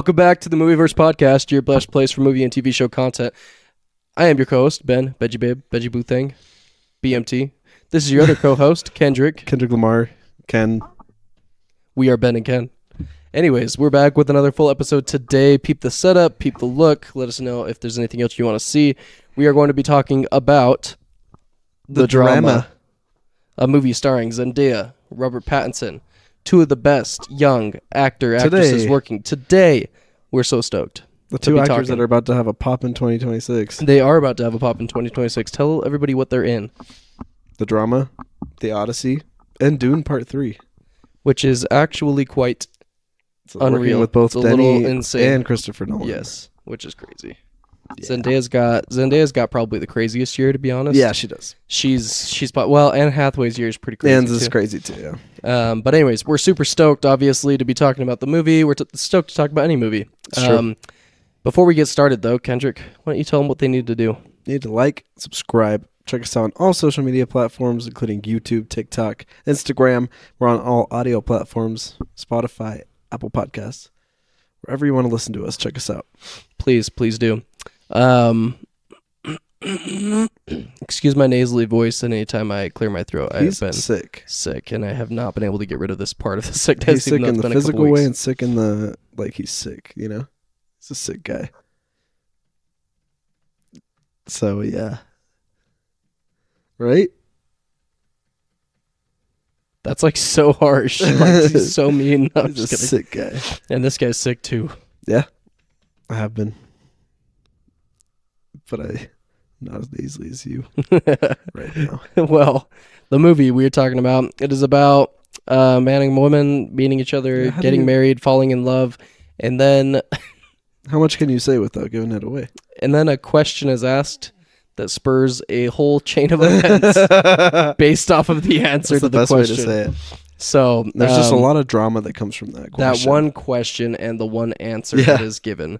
Welcome back to the Movieverse Podcast, your best place for movie and TV show content. I am your co-host, Ben, Veggie Babe, Veggie Boo Thing, BMT. This is your other co-host, Kendrick Lamar, Ken. We are Ben and Ken. Anyways, we're back with another full episode today. Peep the setup, peep the look. Let us know if there's anything else you want to see. We are going to be talking about The Drama, a movie starring Zendaya, Robert Pattinson, two of the best young actresses working today. We're so stoked. The two actors that are about to have a pop in 2026. They are about to have a pop in 2026. Tell everybody what they're in. The Drama, The Odyssey, and Dune Part 3. Which is actually quite unreal. With both Denny insane. And Christopher Nolan. Yes, which is crazy. Yeah. Zendaya's got probably the craziest year, to be honest. Yeah, she does. She's well, Anne Hathaway's year is pretty crazy. Anne's is crazy too. Yeah. But anyways, we're super stoked, obviously, to be talking about the movie. We're stoked to talk about any movie. It's true. Before we get started, though, Kendrick, why don't you tell them what they need to do? You need to like, subscribe, check us out on all social media platforms, including YouTube, TikTok, Instagram. We're on all audio platforms, Spotify, Apple Podcasts. Wherever you want to listen to us, check us out. Please do. Excuse my nasally voice. Anytime I clear my throat, He's I've been sick, and I have not been able to get rid of this part of the sickness. He's sick in the physical way and sick in the, like, he's sick, you know? He's a sick guy. So, yeah. Right? That's, like, so harsh. Like, he's so mean. No, I'm he's just a sick guy. And this guy's sick, too. Yeah. I have been. But I'm not as nasally as you right now. Well, the movie we were talking about, it is about man and woman meeting each other, getting married, falling in love, and then... How much can you say without giving it away? And then a question is asked that spurs a whole chain of events based off of the answer to the question. That's the best way to say it. So there's just a lot of drama that comes from that question. That one question and the one answer that is given,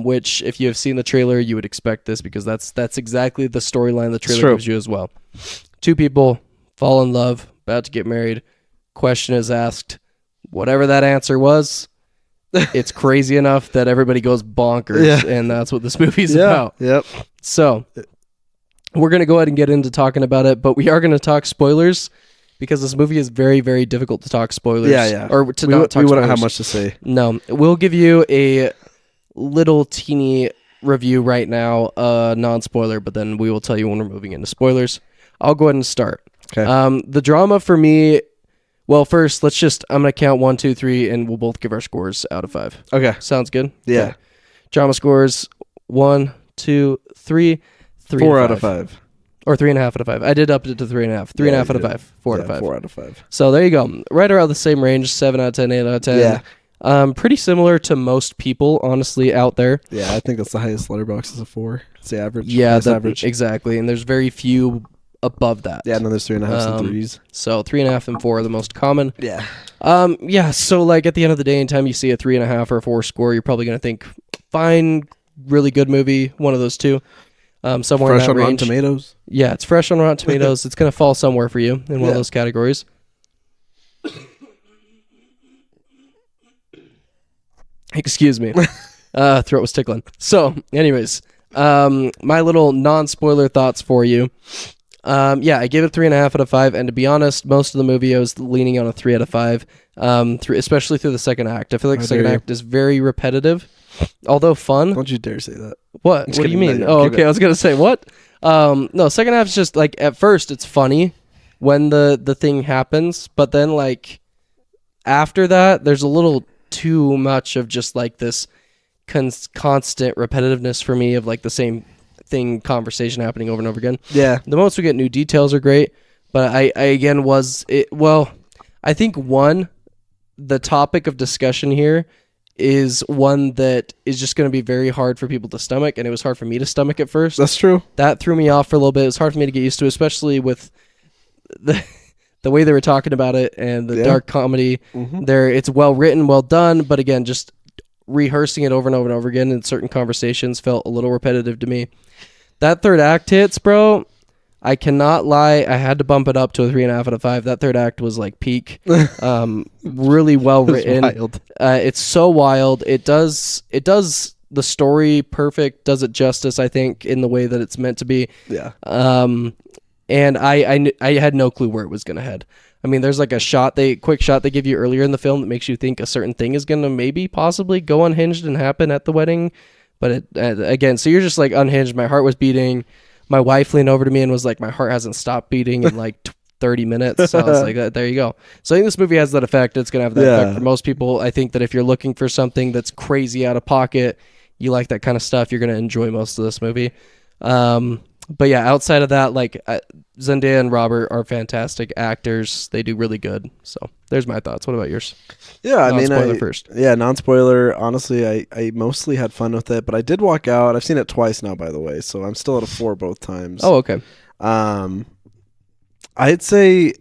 which if you have seen the trailer, you would expect this because that's exactly the storyline the trailer gives you as well. Two people fall in love, about to get married. Question is asked. Whatever that answer was, it's crazy enough that everybody goes bonkers, and that's what this movie's about. Yep. So we're going to go ahead and get into talking about it, but we are going to talk spoilers because this movie is very, very difficult to talk spoilers. Yeah. Or to not talk spoilers. We wouldn't have much to say. No. We'll give you a little teeny review right now, non-spoiler, but then we will tell you when we're moving into spoilers. I'll go ahead and start. Okay. The drama for me... Well, first, I'm going to count 1, 2, 3, and we'll both give our scores out of 5. Okay. Sounds good? Yeah. Okay. Drama scores 1, 2, 3, 4 out of 5. Or 3.5 out of 5. I did up it to 3.5. 3.5 out of 5. 4 out of 5. 4 out of 5. So there you go. Right around the same range, 7 out of 10, 8 out of 10. Yeah. Pretty similar to most people, honestly, out there. Yeah, I think that's the highest letterbox is a 4. It's the average. Yeah, average. Exactly. And there's very few above that. Yeah, and then there's 3.5s and 3s. So 3.5 and 4 are the most common. Yeah. Yeah, so like at the end of the day, anytime you see a 3.5 or a 4 score, you're probably going to think, fine, really good movie, one of those two. Somewhere fresh in that on range. Rotten Tomatoes. Yeah, it's fresh on Rotten Tomatoes. It's going to fall somewhere for you in one of those categories. Excuse me. Throat was tickling. So, anyways, my little non-spoiler thoughts for you. I gave it 3.5 out of 5, and to be honest, most of the movie I was leaning on a 3 out of 5, especially through the second act. I feel like the second act is very repetitive, although fun. Don't you dare say that. What? What do you mean? Oh, okay. I was gonna say what? No, second half is just like at first it's funny when the thing happens, but then like after that, there's a little too much of just like this constant repetitiveness for me of like the same thing, conversation happening over and over again. Yeah. The moments we get new details are great, but I again I think the topic of discussion here is one that is just going to be very hard for people to stomach, and it was hard for me to stomach at first. That's true. That threw me off for a little bit. It was hard for me to get used to, especially with the way they were talking about it and the dark comedy. Mm-hmm. It's well written, well done, but again, just rehearsing it over and over and over again in certain conversations felt a little repetitive to me. That third act hits, bro. I cannot lie. I had to bump it up to a 3.5 out of 5. That third act was like peak. Really well written. Wild. It's so wild. It does the story perfect. Does it justice, I think, in the way that it's meant to be. Yeah. And I had no clue where it was gonna head. I mean, there's like a quick shot they give you earlier in the film that makes you think a certain thing is gonna maybe possibly go unhinged and happen at the wedding. But it, again, so you're just like unhinged. My heart was beating. My wife leaned over to me and was like, my heart hasn't stopped beating in like 30 minutes. So I was like, there you go. So I think this movie has that effect. It's going to have that effect for most people. I think that if you're looking for something that's crazy out of pocket, you like that kind of stuff, you're going to enjoy most of this movie. But yeah, outside of that, like Zendaya and Robert are fantastic actors. They do really good. So there's my thoughts. What about yours? Yeah, I mean, non-spoiler first. Yeah, non-spoiler. Honestly, I mostly had fun with it, but I did walk out. I've seen it twice now, by the way, so I'm still at a 4 both times. Oh, okay. I'd say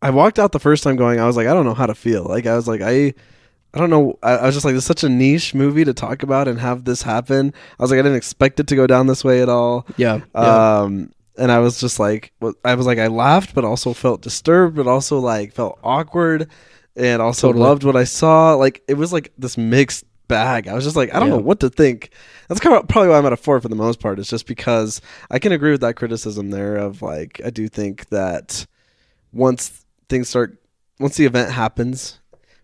I walked out the first time going, I was like, I don't know how to feel. Like, I was like, I don't know. I was just like, this is such a niche movie to talk about and have this happen. I was like, I didn't expect it to go down this way at all. Yeah. And I was just like, I laughed, but also felt disturbed, but also like felt awkward, and also loved what I saw. Like, it was like this mixed bag. I was just like, I don't know what to think. That's kind of probably why I'm at a 4 for the most part. It's just because I can agree with that criticism there of like, I do think that once the event happens,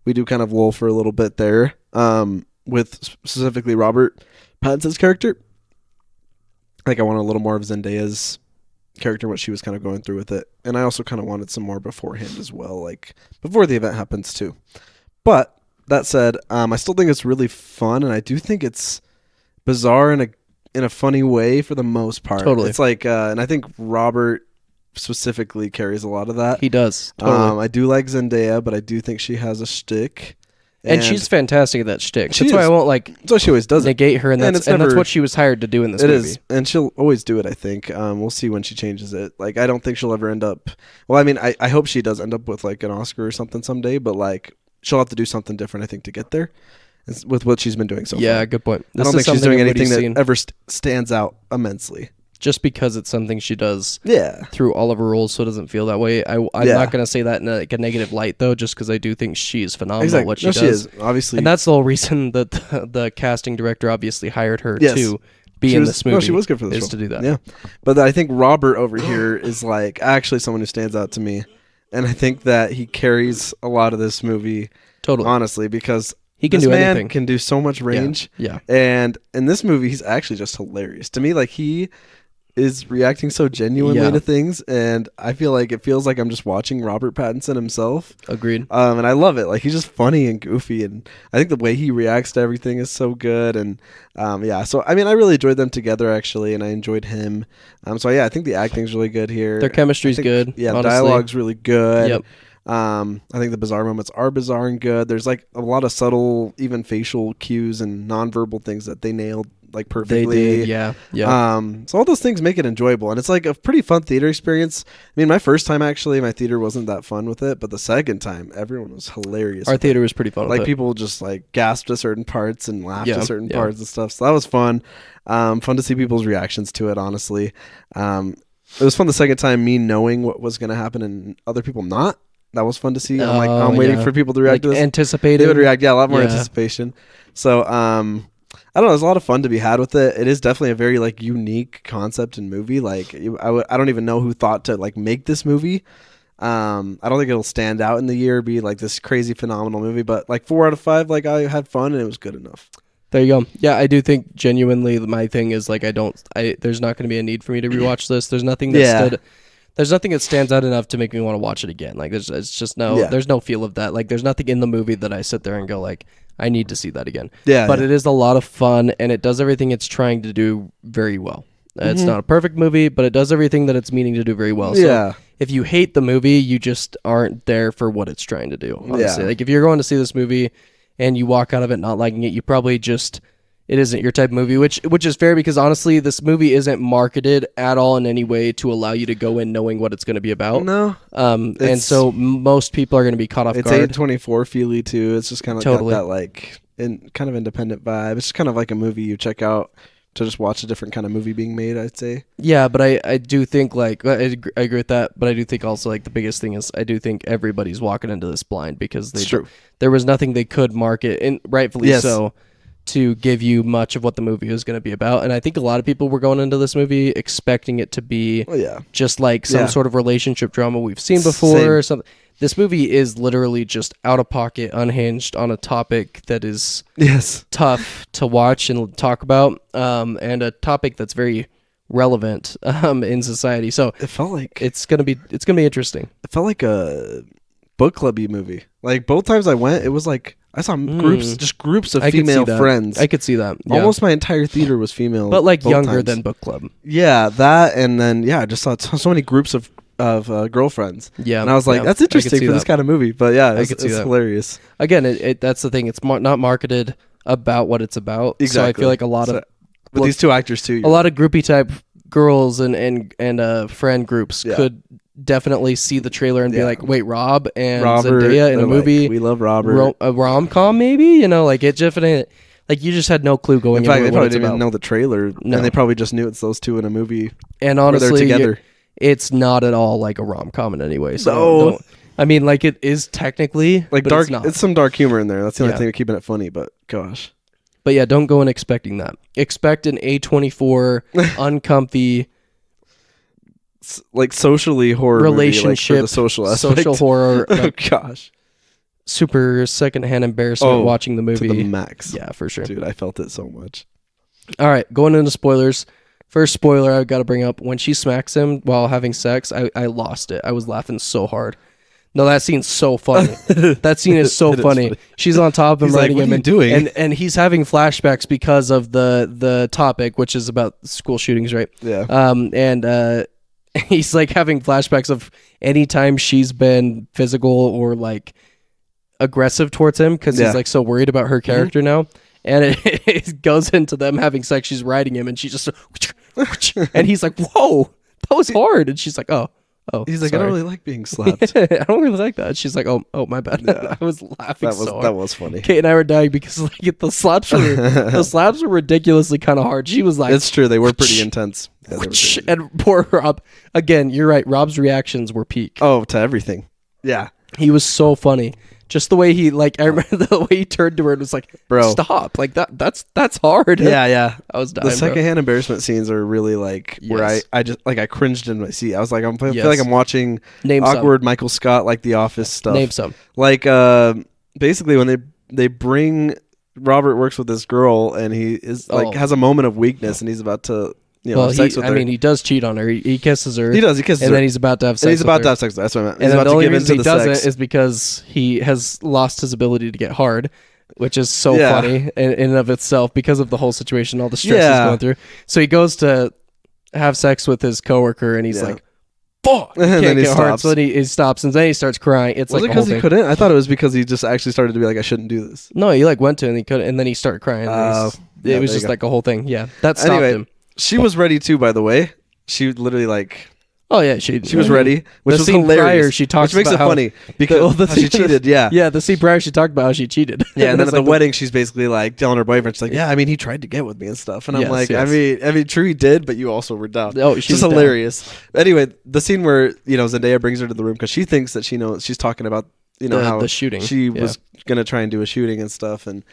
we do kind of lull for a little bit there, with specifically Robert Pattinson's character. Like, I want a little more of Zendaya's character, what she was kind of going through with it. And I also kind of wanted some more beforehand as well, like before the event happens too. But that said, I still think it's really fun, and I do think it's bizarre in a funny way for the most part. Totally. It's like, and I think Robert specifically carries a lot of that. He does. Totally. I do like Zendaya, but I do think she has a shtick. And she's fantastic at that shtick. That's why I won't like. That's why she always does negate her, and that's what she was hired to do in this movie. It is, and she'll always do it. I think. We'll see when she changes it. Like, I don't think she'll ever end up. Well, I mean, I hope she does end up with like an Oscar or something someday. But like, she'll have to do something different, I think, to get there. With what she's been doing so far. Yeah, good point. I don't think she's doing anything that ever stands out immensely. Just because it's something she does through all of her roles, so it doesn't feel that way. I'm not going to say that in a negative light, though, just because I do think she's phenomenal at what she does. She is, obviously. And that's the whole reason that the casting director obviously hired her to be in this movie. No, she was good for this role. To do that. Yeah. But I think Robert over here is like actually someone who stands out to me. And I think that he carries a lot of this movie, honestly, because he can this do man anything. Can do so much range. Yeah. And in this movie, he's actually just hilarious. To me, like, he is reacting so genuinely to things, and I feel like it feels like I'm just watching Robert Pattinson himself. Agreed. And I love it. Like, he's just funny and goofy, and I think the way he reacts to everything is so good. And so I mean, I really enjoyed them together actually, and I enjoyed him. So yeah, I think the acting's really good here. Their chemistry's good. Yeah, honestly. Dialogue's really good. Yep. I think the bizarre moments are bizarre and good. There's like a lot of subtle, even facial cues and nonverbal things that they nailed like perfectly. They did, yeah. So all those things make it enjoyable, and it's like a pretty fun theater experience. I mean, my first time actually, my theater wasn't that fun with it, but the second time, everyone was hilarious. Our theater was pretty fun. Like, people just like gasped at certain parts and laughed at certain parts and stuff. So that was fun. Fun to see people's reactions to it. Honestly, it was fun the second time, me knowing what was going to happen and other people not. That was fun to see. I'm waiting for people to react to this. Anticipating. They would react. Yeah, a lot more anticipation. So, I don't know. There's a lot of fun to be had with it. It is definitely a very like unique concept and movie. Like, I don't even know who thought to like make this movie. I don't think it'll stand out in the year, be like this crazy phenomenal movie. But like 4 out of 5, like, I had fun and it was good enough. There you go. Yeah, I do think genuinely my thing is like there's not going to be a need for me to rewatch this. There's nothing that There's nothing that stands out enough to make me want to watch it again. Like, there's no feel of that. Like, there's nothing in the movie that I sit there and go like, I need to see that again. But it is a lot of fun, and it does everything it's trying to do very well. It's not a perfect movie, but it does everything that it's meaning to do very well. So if you hate the movie, you just aren't there for what it's trying to do. Honestly, like, if you're going to see this movie and you walk out of it not liking it, you probably just it isn't your type of movie, which is fair, because honestly, this movie isn't marketed at all in any way to allow you to go in knowing what it's going to be about. No. And so most people are going to be caught off guard. It's A24 feely too. It's just kind of got that like kind of independent vibe. It's just kind of like a movie you check out to just watch a different kind of movie being made, I'd say. Yeah, but I do think like I agree with that, but I do think also like the biggest thing is I do think everybody's walking into this blind because there was nothing they could market, and rightfully so, to give you much of what the movie was going to be about. And I think a lot of people were going into this movie expecting it to be just like some sort of relationship drama we've seen before or something. This movie is literally just out of pocket, unhinged on a topic that is tough to watch and talk about, and a topic that's very relevant in society. So it felt like it's gonna be interesting. It felt like a book clubby movie. Like both times I went, it was like I saw groups of female friends. I could see that. Yeah. Almost my entire theater was female, but like younger than book club. Yeah, that, and then I just saw so many groups of girlfriends. Yeah, and I was like, that's interesting for this kind of movie. But it's hilarious. Again, that's the thing. It's not marketed about what it's about. Exactly. So I feel like a lot of these two actors too. A lot of groupie type girls and friend groups could definitely see the trailer and be like, wait, Rob and Zendaya in a movie. Like, we love Robert. A rom-com maybe? Like it definitely. Like you just had no clue going into it. In fact, they probably didn't even know the trailer, and they probably just knew it's those two in a movie. And honestly, where they're together. It's not at all like a rom-com in any way. So I mean, like it is technically like but dark. It's not. It's some dark humor in there. That's the only thing keeping it funny. But gosh. But yeah, don't go in expecting that. Expect an A24 uncomfy, like socially horror relationship, movie, like for the social horror. Oh gosh. Super secondhand embarrassment watching the movie. To the max. Yeah, for sure. Dude, I felt it so much. All right, going into spoilers. First spoiler I've got to bring up, when she smacks him while having sex, I lost it. I was laughing so hard. No, that scene's so funny. That scene is so funny. She's on top of him, riding him, and he's having flashbacks because of the topic, which is about school shootings, right? Yeah. And he's like having flashbacks of any time she's been physical or like aggressive towards him because he's like so worried about her character now. And it goes into them having sex. She's riding him, and she just, and he's like, "Whoa, that was hard." And she's like, "Oh." He's like, sorry. "I don't really like being slapped. I don't really like that." She's like, "Oh, my bad." Yeah. I was laughing so hard. That was funny. Kate and I were dying because like the slaps were ridiculously kind of hard. She was like, "It's true, they were pretty intense." Yeah, and poor Rob. Again, you're right. Rob's reactions were peak. Oh, to everything. Yeah, he was so funny. Just the way he I remember the way he turned to her and was like, "Bro, stop!" Like that's hard. Yeah. I was dying. The secondhand embarrassment scenes are really like where I just like I cringed in my seat. I was like, I feel like I'm watching awkward Michael Scott like The Office stuff. Name some. Like basically when they bring Robert works with this girl and he is like has a moment of weakness and he's about to. Have sex with her. I mean, he does cheat on her. He kisses her. He kisses her. And then he's about to have sex with her. That's what I meant. And then the only reason he doesn't is because he has lost his ability to get hard, which is so funny in and of itself because of the whole situation, all the stress he's going through. So he goes to have sex with his coworker and he's like, fuck! And then he stops. So then he stops and then he starts crying. It's was like it because he couldn't? I thought it was because he just actually started to be like, I shouldn't do this. No, he like went to and he couldn't, and then he started crying. It was just like a whole thing. Yeah, that stopped him. She was ready too, by the way. She literally like. Oh yeah, she was ready, which was hilarious. Prior, she talks which makes about it funny because how she cheated. Yeah, the scene prior she talked about how she cheated. Yeah, and then at the wedding, she's basically like telling her boyfriend, she's like, "Yeah, I mean, he tried to get with me and stuff." And I'm like, I mean, true, he did, but you also were down. Oh, she's just hilarious. Anyway, the scene where Zendaya brings her to the room because she thinks that she knows she's talking about how the shooting. She was gonna try and do a shooting and stuff, and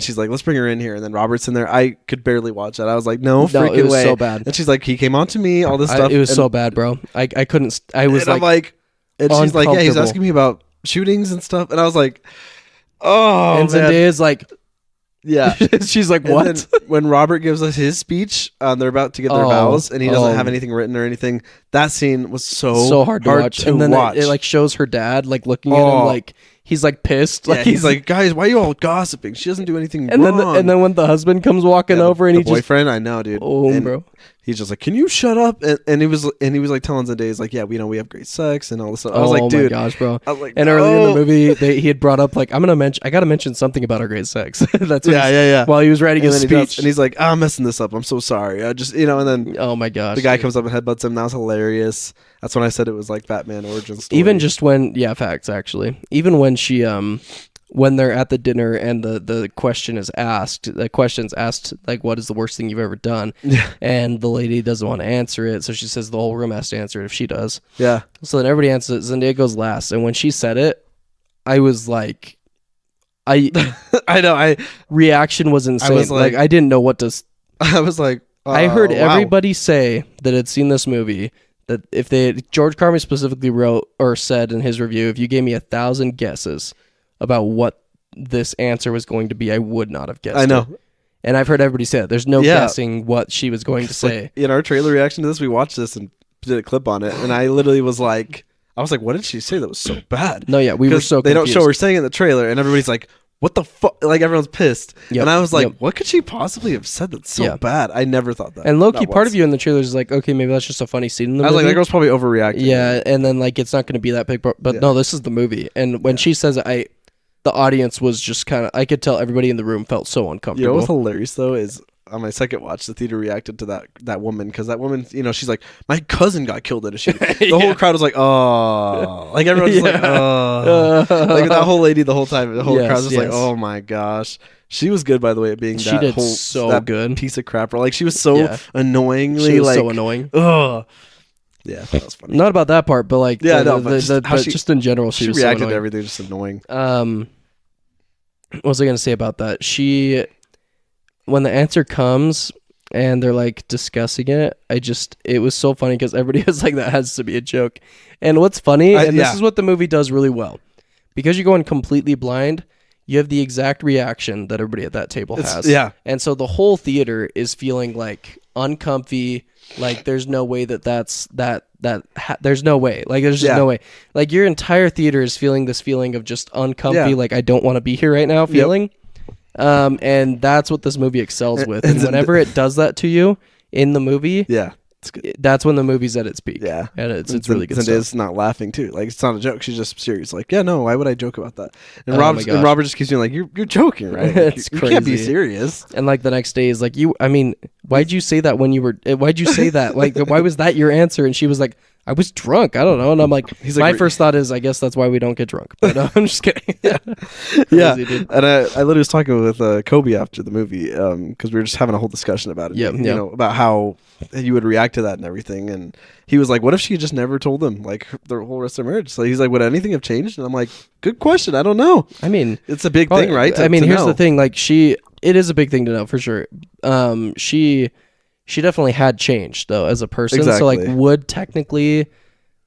she's like, let's bring her in here. And then Robert's in there. I could barely watch that. I was like, no freaking way. It was so bad. And she's like, he came on to me, all this stuff. It was so bad, bro. I couldn't. I was and like, and she's like, yeah, he's asking me about shootings and stuff. And I was like, oh, and man. Zendaya's like, yeah. She's like, what? And then when Robert gives us his speech, they're about to get their vows, and he doesn't have anything written or anything. That scene was so hard to watch. And then it like shows her dad like looking at him like. He's like pissed. Like he's like, guys, why are you all gossiping? She doesn't do anything wrong. And then when the husband comes walking over and the boyfriend, I know, dude. Oh, bro. He's just like, can you shut up? And he was like telling Zendaya, he's like, yeah, we have great sex and all this stuff. I was like, dude, oh my gosh, bro. I was like, and earlier in the movie, he had brought up like, I gotta mention something about our great sex. That's what while he was writing his speech, and he's like, I'm messing this up. I'm so sorry. I just and then oh my gosh, the guy comes up and headbutts him. That was hilarious. That's when I said it was like Batman origin story. Even just when facts actually. Even when she when they're at the dinner and the question's asked, like, what is the worst thing you've ever done? Yeah. And the lady doesn't want to answer it, so she says the whole room has to answer it if she does. Yeah. So then everybody answers it. Zendaya goes last, and when she said it, I was like, I know. reaction was insane. I was like I didn't know what to. I was like, I heard wow. everybody say that had seen this movie. That if George Carmen specifically wrote or said in his review, if you gave me 1,000 guesses about what this answer was going to be, I would not have guessed. I know. It. And I've heard everybody say it. There's no guessing what she was going to say. In our trailer reaction to this, we watched this and did a clip on it, and I literally was like, what did she say that was so bad? No, yeah, we were so confused. They don't show her saying it in the trailer, and everybody's like, what the fuck? Like, everyone's pissed. Yep. And I was like, what could she possibly have said that's so bad? I never thought that. And low-key, part of you in the trailer is like, okay, maybe that's just a funny scene in the movie. I was like, that girl's probably overreacting. Yeah, and then, like, it's not going to be that big. But no, this is the movie. And when she says it, the audience was just kind of, I could tell everybody in the room felt so uncomfortable. You know what's hilarious, though, is on my second watch, the theater reacted to that woman, because that woman, she's like, my cousin got killed at a shooting. The whole crowd was like, oh, like everyone's just like, oh, like that whole lady the whole time. The whole crowd was just like, oh my gosh. She was good, by the way, at being that good piece of crap. Like, she was so annoyingly, she was so annoying. Ugh. Yeah, that was funny. Not about that part, but like, just in general, she was reacted so to everything, just annoying. What was I gonna say about that? When the answer comes and they're like discussing it, it was so funny because everybody was like, that has to be a joke. And what's funny, this is what the movie does really well, because you're going completely blind, you have the exact reaction that everybody at that table has. Yeah. And so the whole theater is feeling like uncomfy, like there's no way there's no way. Like, there's just no way. Like, your entire theater is feeling this feeling of just uncomfy, like, I don't want to be here right now feeling. Yep. And that's what this movie excels with. And whenever it does that to you in the movie, it's good. That's when the movie's at its peak. Yeah, and it's really good. Zendaya's not laughing too. Like, it's not a joke. She's just serious. Like, yeah, no, why would I joke about that? And Robert just keeps being like, you're joking, right? Like, it's you crazy. Can't be serious. And like the next day is like, why'd you say that when you were? Why'd you say that? Like, why was that your answer? And she was like, I was drunk. I don't know. And I'm like, my first thought is, I guess that's why we don't get drunk. But I'm just kidding. Crazy, and I literally was talking with Kobe after the movie, because we were just having a whole discussion about it. You know, about how you would react to that and everything. And he was like, what if she just never told him, like, the whole rest of their marriage? So he's like, would anything have changed? And I'm like, good question. I don't know. I mean, it's a big thing, right? Here's the thing. Like, it is a big thing to know for sure. She definitely had changed, though, as a person. Exactly. So, like, would technically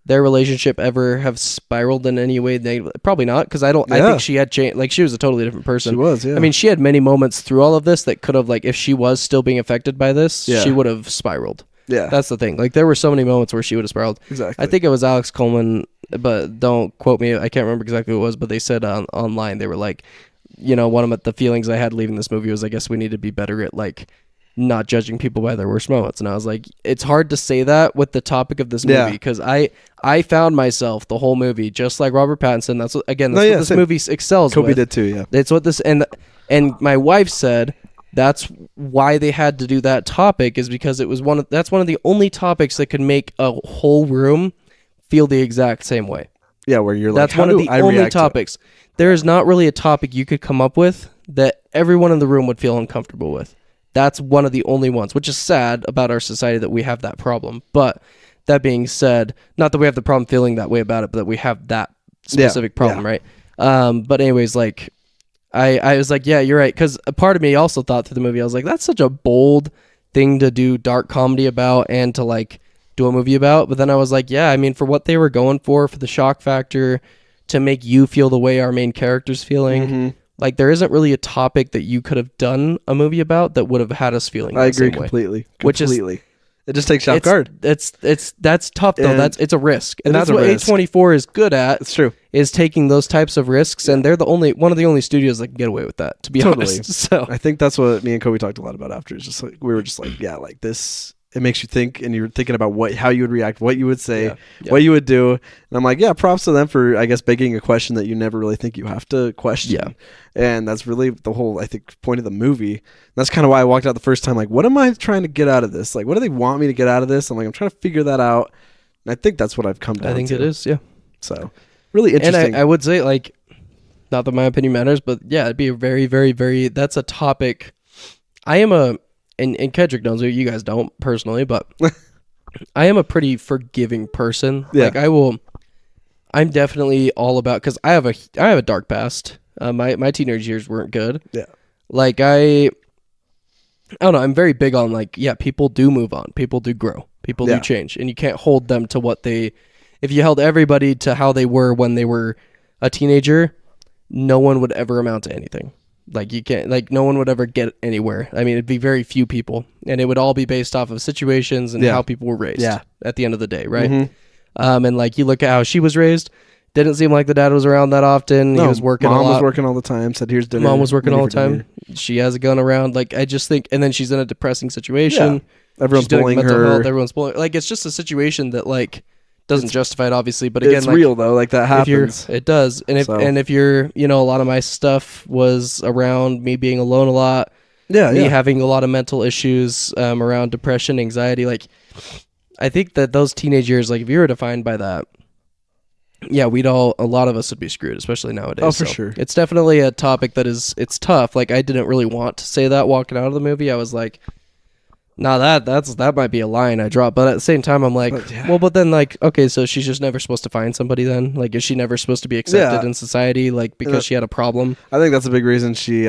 their relationship ever have spiraled in any way? Probably not, because I think she had changed. Like, she was a totally different person. She was, yeah. I mean, she had many moments through all of this that could have, like, if she was still being affected by this, she would have spiraled. Yeah. That's the thing. Like, there were so many moments where she would have spiraled. Exactly. I think it was Alex Coleman, but don't quote me. I can't remember exactly who it was, but they said online, they were like, one of the feelings I had leaving this movie was, I guess we need to be better at, like, not judging people by their worst moments. And I was like, it's hard to say that with the topic of this movie, because I found myself the whole movie, just like Robert Pattinson. That's what this movie excels Kobe with. did too, yeah. It's what this, and my wife said that's why they had to do that topic, is because it was that's one of the only topics that could make a whole room feel the exact same way. Yeah, where you're like, that's one of the only topics. There is not really a topic you could come up with that everyone in the room would feel uncomfortable with. That's one of the only ones, which is sad about our society that we have that problem. But that being said, not that we have the problem feeling that way about it, but that we have that specific problem, right? But anyways, like, I was like, yeah, you're right. Because a part of me also thought through the movie, I was like, that's such a bold thing to do dark comedy about and to, like, do a movie about. But then I was like, yeah, I mean, for what they were going for the shock factor, to make you feel the way our main character's feeling, like, there isn't really a topic that you could have done a movie about that would have had us feeling I the agree same completely. way. Which is, it just takes you off guard. That's tough, though. It's a risk. And that's what risk. A24 is good at. It's true. Is taking those types of risks, and they're one of the only studios that can get away with that, to be honest. So I think that's what me and Kobe talked a lot about after. It's just like, we were just like, yeah, like this, it makes you think, and you're thinking about how you would react, what you would say, what you would do. And I'm like, yeah, props to them for, I guess, begging a question that you never really think you have to question. Yeah. And that's really the whole, I think, point of the movie. And that's kind of why I walked out the first time, like, what am I trying to get out of this? Like, what do they want me to get out of this? I'm like, I'm trying to figure that out. And I think that's what I've come down to. I think it is, yeah. So, really interesting. And I would say, like, Not that my opinion matters, but yeah, it'd be a very, very, very. That's a topic. I am a, and Kedrick knows it. You guys don't personally, but I am a pretty forgiving person. Yeah. Like I'm definitely all about, because I have a dark past. My teenage years weren't good. Yeah. Like I don't know. I'm very big on like, yeah, people do move on. People do grow. People do change, and you can't hold them to what they. If you held everybody to how they were when they were a teenager, no one would ever amount to anything. Like you can't, like no one would ever get anywhere. I mean, it'd be very few people, and it would all be based off of situations and how people were raised. Yeah. At the end of the day, right? Mm-hmm. And like you look at how she was raised, didn't seem like the dad was around that often. No, he was working. Mom was working all the time. Said, "Here's dinner." Mom was working all the time. Dinner. She has a gun around. Like I just think, and then she's in a depressing situation. Yeah. Everyone's bullying her. Health, everyone's bullying. Like it's just a situation that like. Doesn't justify it, obviously, but again, it's like, real though. Like that happens. It does, and if you're, you know, a lot of my stuff was around me being alone a lot. Me having a lot of mental issues around depression, anxiety. Like, I think that those teenage years, like if you were defined by that, yeah, a lot of us would be screwed, especially nowadays. Oh, for sure. It's definitely a topic that it's tough. Like I didn't really want to say that walking out of the movie. I was like. Nah, that might be a line I dropped, but at the same time, I'm like, but then like, okay, so she's just never supposed to find somebody then? Like, is she never supposed to be accepted in society, like, because she had a problem? I think that's a big reason she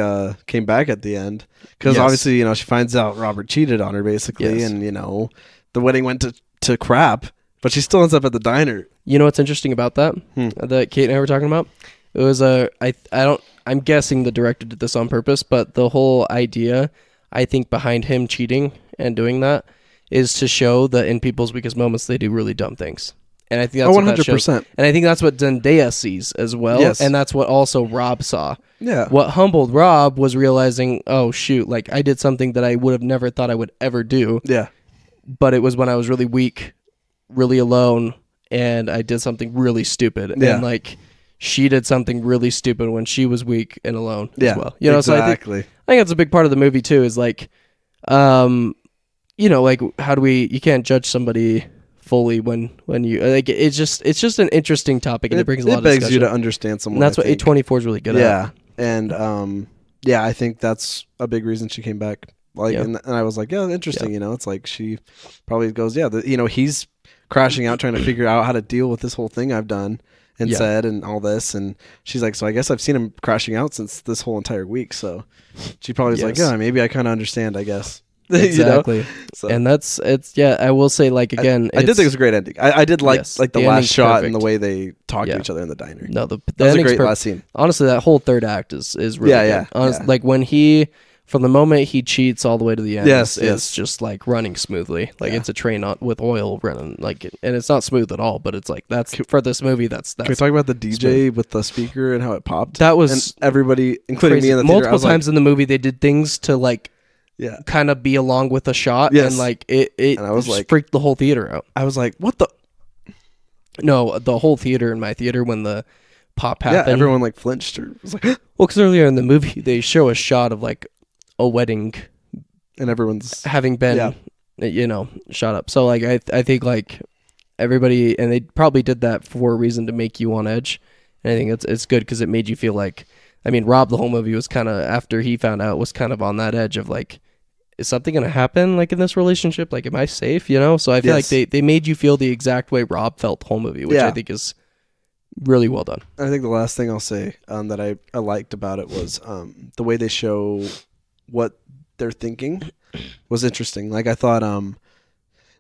came back at the end, because obviously, you know, she finds out Robert cheated on her, basically, and, you know, the wedding went to crap, but she still ends up at the diner. You know what's interesting about that? That Kate and I were talking about? It was I'm guessing the director did this on purpose, but the whole idea, I think, behind him cheating and doing that is to show that in people's weakest moments they do really dumb things, and I think that's 100%. What that shows. And I think that's what Zendaya sees as well, and that's what also Rob saw. Yeah, what humbled Rob was realizing, oh shoot, like I did something that I would have never thought I would ever do. Yeah, but it was when I was really weak, really alone, and I did something really stupid. And like she did something really stupid when she was weak and alone as well. You know, exactly. So I think that's a big part of the movie too. Is like. You know, like how do you can't judge somebody fully when you like it's just an interesting topic, and it brings a lot of discussion. It begs you to understand someone. And that's what A24 is really good at. Yeah. And I think that's a big reason she came back. Like and I was like, yeah, interesting, you know. It's like she probably goes, you know, he's crashing out trying to figure out how to deal with this whole thing I've done and said and all this, and she's like, so I guess I've seen him crashing out since this whole entire week. So she probably was like, yeah, maybe I kind of understand, I guess. Exactly. You know? So. And I will say, like, again, I did think it was a great ending. I did like the last shot and the way they talked to each other in the diner. No, that was a great last scene. Honestly, that whole third act is really good. Honestly, like when from the moment he cheats all the way to the end, it's just like running smoothly. Like it's a train with oil running, like, and it's not smooth at all. But it's like for this movie. That's. Can we talk about the DJ smooth. With the speaker and how it popped? That was and everybody, including me in the theater. Multiple times in the movie, they did things to like. Yeah, kind of be along with the shot, and like it and I was like, freaked the whole theater out. I was like, "What the?" No, the whole theater in my theater when the pop happened, everyone like flinched or was like, well, because earlier in the movie they show a shot of like a wedding, and everyone's having been, you know, shot up. So like I think like everybody, and they probably did that for a reason to make you on edge, and I think it's good because it made you feel like, I mean, Rob the whole movie was kind of, after he found out, was kind of on that edge of like, is something going to happen like in this relationship? Like, am I safe? You know? So I feel like they made you feel the exact way Rob felt the whole movie, which I think is really well done. I think the last thing I'll say that I liked about it was the way they show what they're thinking was interesting. Like I thought,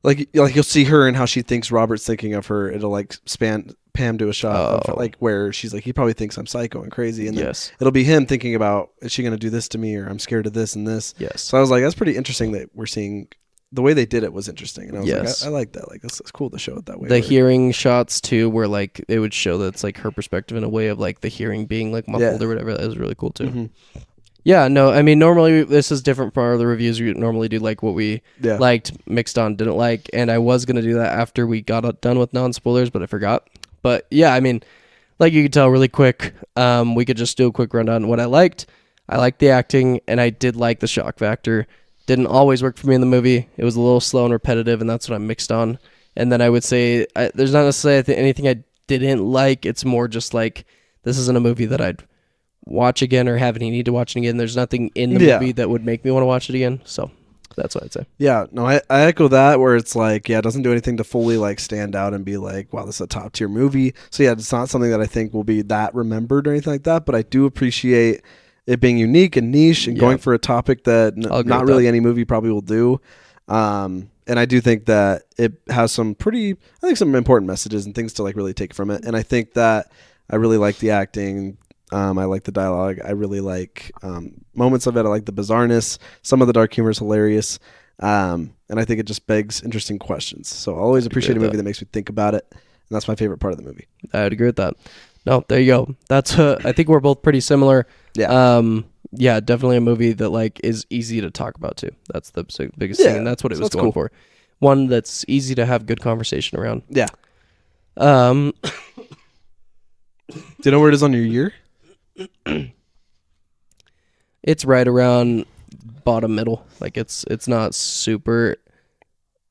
like you'll see her and how she thinks Robert's thinking of her. It'll like span Pam to a shot of like where she's like, he probably thinks I'm psycho and crazy, and then it'll be him thinking about, is she going to do this to me, or I'm scared of this and this. Yes. So I was like, that's pretty interesting that we're seeing the way they did it was interesting, and I was like, I like that. Like it's cool to show it that way. The hearing shots too, where like it would show that it's like her perspective in a way of like the hearing being like muffled or whatever. That was really cool too. Mm-hmm. Yeah, no, I mean, normally this is different from our other reviews. We normally do like what we liked, mixed on, didn't like, and I was going to do that after we got done with non-spoilers, but I forgot. But yeah, I mean, like you could tell really quick, we could just do a quick rundown on what I liked. I liked the acting, and I did like the shock factor. Didn't always work for me in the movie. It was a little slow and repetitive, and that's what I'm mixed on. And then I would say, there's not necessarily anything I didn't like. It's more just like, this isn't a movie that I'd watch again or have any need to watch it again. There's nothing in the movie that would make me want to watch it again. So that's what I'd say. Yeah, no, I echo that, where it's like, it doesn't do anything to fully like stand out and be like, wow, this is a top tier movie. So yeah, it's not something that I think will be that remembered or anything like that, but I do appreciate it being unique and niche and going for a topic that not really any movie probably will do. And I do think that it has some important messages and things to like really take from it. And I think that I really like the acting. I like the dialogue. I really like moments of it. I like the bizarreness. Some of the dark humor is hilarious. And I think it just begs interesting questions. So I always appreciate a movie that makes me think about it. And that's my favorite part of the movie. I would agree with that. No, there you go. That's I think we're both pretty similar. Yeah. Yeah, definitely a movie that like is easy to talk about too. That's the biggest thing, and that's what it was going for. One that's easy to have good conversation around. Yeah. Do you know where it is on your year? It's right around bottom middle. Like it's not super.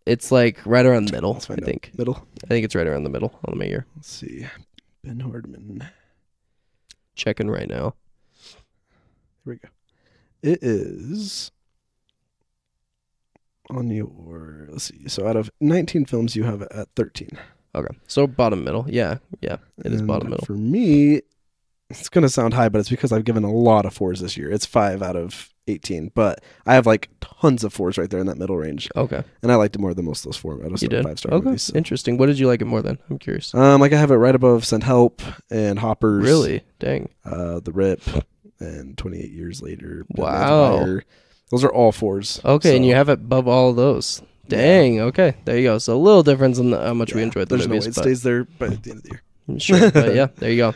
It's like right around the middle. I think middle. I think it's right around the middle on my year. Let's see. Ben Hardman. Checking right now. Here we go. It is on your, let's see. So out of 19 films, you have it at 13. Okay. So bottom middle. Yeah. It is bottom middle. For me, it's going to sound high, but it's because I've given a lot of 4s this year. It's 5 out of 18, but I have like tons of 4s right there in that middle range. Okay. And I liked it more than most of those 4 out of 5-star movies. So. Interesting. What did you like it more than? I'm curious. Like I have it right above Send Help and Hoppers. Really? Dang. The Rip and 28 Years Later. Wow. Those are all 4s. Okay, and you have it above all of those. Dang. Yeah. Okay. There you go. So a little difference in how much we enjoyed the movies. No way it stays there by the end of the year. Sure. But yeah, there you go.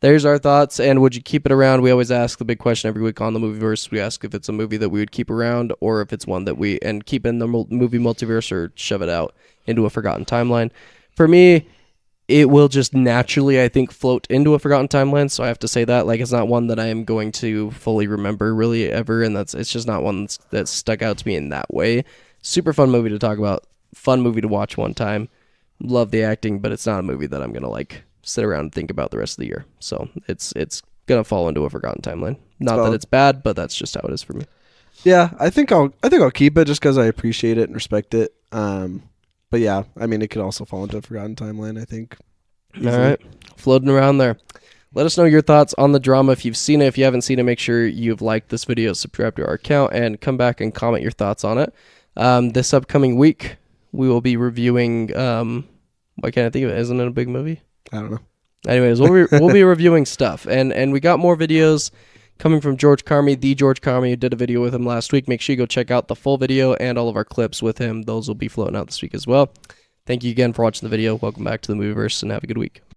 There's our thoughts. And would you keep it around? We always ask the big question every week on the Movieverse. We ask if it's a movie that we would keep around or if it's one that we keep in the movie multiverse or shove it out into a forgotten timeline. For me, it will just naturally, I think, float into a forgotten timeline. So I have to say that. Like, it's not one that I am going to fully remember really ever. And it's just not one that's stuck out to me in that way. Super fun movie to talk about. Fun movie to watch one time. Love the acting, but it's not a movie that I'm going to like sit around and think about the rest of the year. So it's gonna fall into a forgotten timeline. Not that it's bad, but that's just how it is for me. Yeah, I think I'll keep it just because I appreciate it and respect it. But yeah, I mean, it could also fall into a forgotten timeline, I think. Easily. All right, floating around there. Let us know your thoughts on the drama. If you've seen it, if you haven't seen it, make sure you've liked this video, subscribe to our account, and come back and comment your thoughts on it. This upcoming week, we will be reviewing. Why can't I think of it? Isn't it a big movie? I don't know. Anyways, we'll be reviewing stuff, and we got more videos coming from George Carmy, the George Carmy, who did a video with him last week. Make sure you go check out the full video and all of our clips with him. Those will be floating out this week as well. Thank you again for watching the video. Welcome back to the Movieverse, and have a good week.